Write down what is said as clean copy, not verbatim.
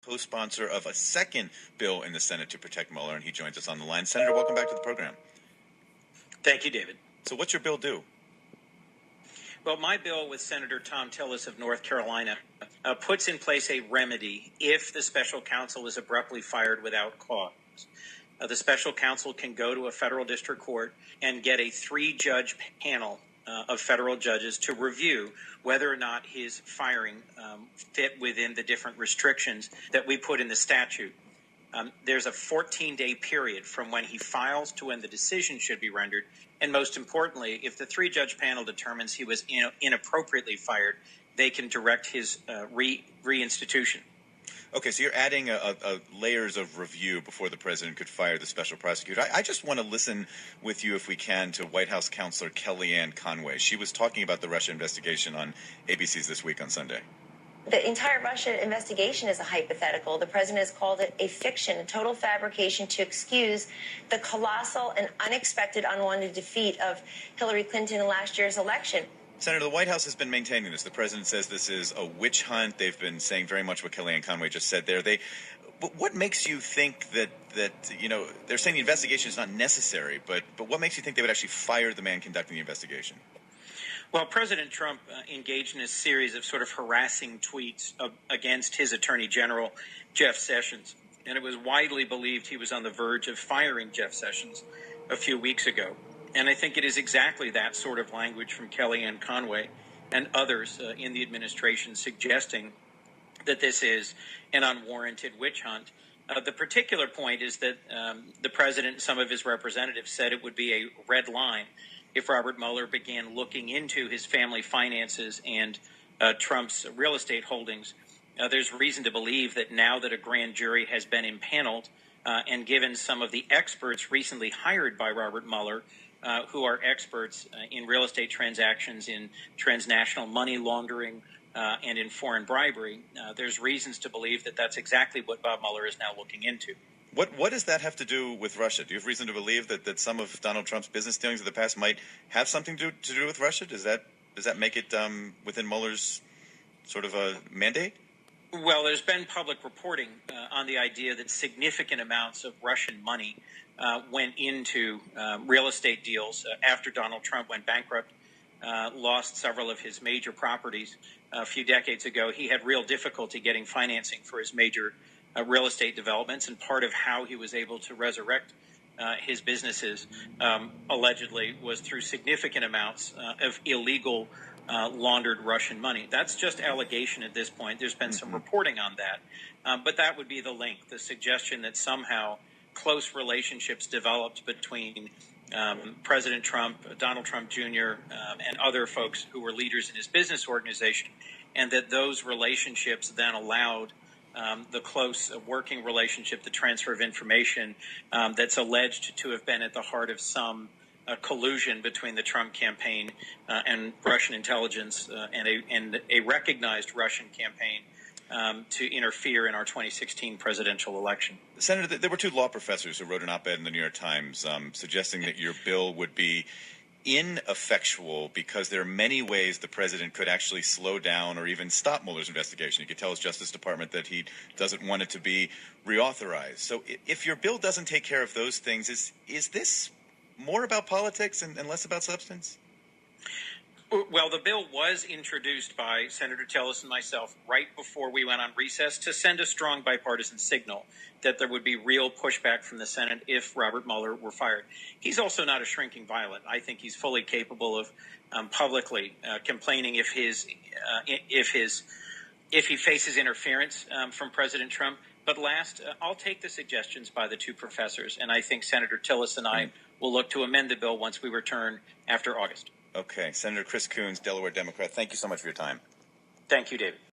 co-sponsor of a second bill in the Senate to protect Mueller, and he joins us on the line. Senator, welcome back to the program. Thank you, David. So what's your bill do? Well, my bill with Senator Tom Tillis of North Carolina puts in place a remedy if the special counsel is abruptly fired without cause. The special counsel can go to a federal district court and get a 3-judge panel of federal judges to review whether or not his firing fit within the different restrictions that we put in the statute. There's a 14-day period from when he files to when the decision should be rendered. And most importantly, if the 3-judge panel determines he was inappropriately fired, they can direct his reinstitution. Okay, so you're adding layers of review before the president could fire the special prosecutor. I just want to listen with you, if we can, to White House counselor Kellyanne Conway. She was talking about the Russia investigation on ABC's This Week on Sunday. The entire Russia investigation is a hypothetical. The president has called it a fiction, a total fabrication to excuse the colossal and unexpected unwanted defeat of Hillary Clinton in last year's election. Senator, the White House has been maintaining this. The president says this is a witch hunt. They've been saying very much what Kellyanne Conway just said there. But what makes you think that they're saying the investigation is not necessary, but what makes you think they would actually fire the man conducting the investigation? Well, President Trump engaged in a series of sort of harassing tweets against his Attorney General, Jeff Sessions. And it was widely believed he was on the verge of firing Jeff Sessions a few weeks ago. And I think it is exactly that sort of language from Kellyanne Conway and others in the administration suggesting that this is an unwarranted witch hunt. The particular point is that the president and some of his representatives said it would be a red line if Robert Mueller began looking into his family finances and Trump's real estate holdings. There's reason to believe that now that a grand jury has been impaneled and given some of the experts recently hired by Robert Mueller, who are experts in real estate transactions, in transnational money laundering, and in foreign bribery, there's reasons to believe that that's exactly what Bob Mueller is now looking into. What does that have to do with Russia? Do you have reason to believe that some of Donald Trump's business dealings of the past might have something to do with Russia? Does that make it within Mueller's sort of a mandate? Well, there's been public reporting on the idea that significant amounts of Russian money went into real estate deals after Donald Trump went bankrupt, lost several of his major properties a few decades ago. He had real difficulty getting financing for his major real estate developments, and part of how he was able to resurrect his businesses allegedly was through significant amounts of illegal laundered Russian money. That's just allegation at this point. There's been some reporting on that, but that would be the link, the suggestion that somehow close relationships developed between President Trump, Donald Trump Jr., and other folks who were leaders in his business organization, and that those relationships then allowed the close working relationship, the transfer of information that's alleged to have been at the heart of some collusion between the Trump campaign and Russian intelligence and a recognized Russian campaign to interfere in our 2016 presidential election. Senator, there were 2 law professors who wrote an op-ed in the New York Times suggesting that your bill would be ineffectual because there are many ways the president could actually slow down or even stop Mueller's investigation. He could tell his Justice Department that he doesn't want it to be reauthorized. So if your bill doesn't take care of those things, is this more about politics and less about substance? Well, the bill was introduced by Senator Tillis and myself right before we went on recess to send a strong bipartisan signal that there would be real pushback from the Senate if Robert Mueller were fired. He's also not a shrinking violet. I think he's fully capable of publicly complaining if he faces interference from President Trump. But last, I'll take the suggestions by the 2 professors, and I think Senator Tillis and I will look to amend the bill once we return after August. Okay. Senator Chris Coons, Delaware Democrat, thank you so much for your time. Thank you, David.